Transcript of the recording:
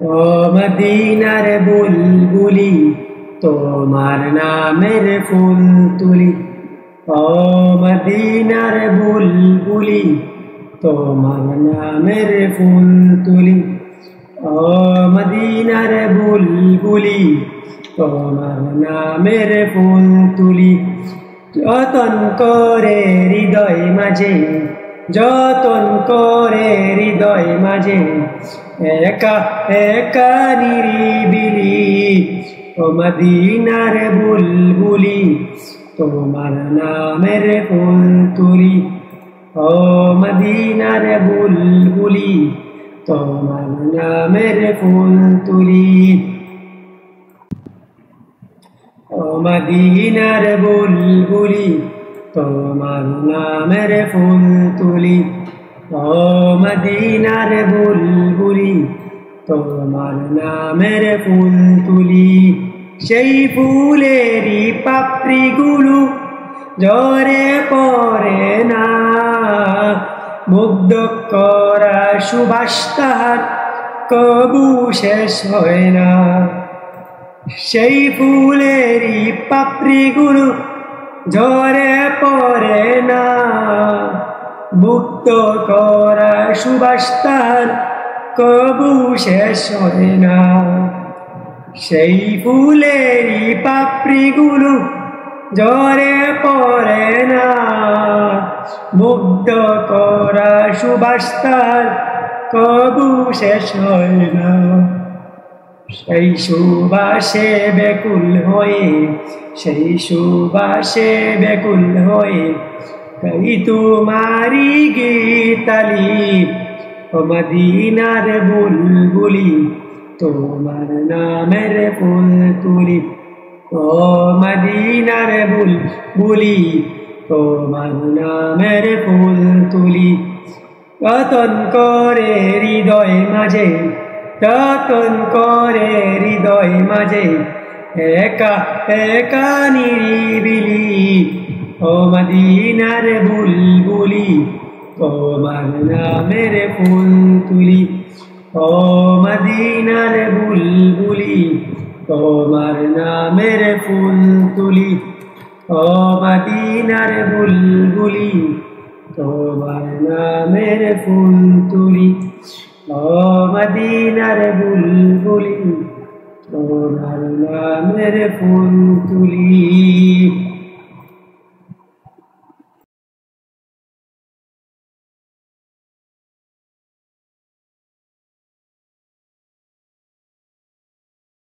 ও মদিনার বুলবুলি তোমার নামের ফুল তুলি। ও মদিনার বুলবুলি তোমার নামের ফুল তুলি। ও মদিনার বুলবুলি তোমার নামের ফুল তুলি। যতন করে হৃদয় মাঝে, যতন করে হৃদয় মাঝে, একা একা নিরিবিলি। ও মদিনার বুলবুলি তোমার নামের ফুল তুলি। ও মদিনার বুলবুলি তোমার নামের ফুল তুলি। ও মদিনার বুলবুলি তোমার নামের ফুল তুলি। ও মদিনার বুলবুলি তোমার নামের ফুল তুলি। সেই ফুলেরই পাপড়িগুলো ঝরে পড়ে না, মুগ্ধ করা সুবাস তাহার কবু শেষ হয় না। সেই ফুলেরই পাপড়িগুলো ঝরে পড়ে না, মুক্ত করা সুবাস তাহার কবু শেষ হয় না। সেই ফুলেরই পাপড়িগুলো ঝরে পড়ে না, মুগ্ধ করা সুবাস তাহার কবু শেষ হয় না। সেই সুবাসে বেকুল হয়ে, সেই সুবাসে বেকুল হয়ে কই তোমারি গীতালি। ও মদিনার বুলবুলি তোমার নামের ফুল তুলি। ও মদিনার বুলবুলি তোমার নামের ফুল তুলি। যতন করে হৃদয় মাঝে, যতন করে হৃদয় মাঝে, একা একা নিরিবিলি। ও মদিনার বুলবুলি তোমার নামের ফুল তুলি। ও মদিনার বুলবুলি তোমার নামের ফুল তুলি। ও মদিনার বুলবুলি তোমার নামের ফুল তুলি। ও মদিনার বুলবুলি তোমার নামের ফুল তুলি।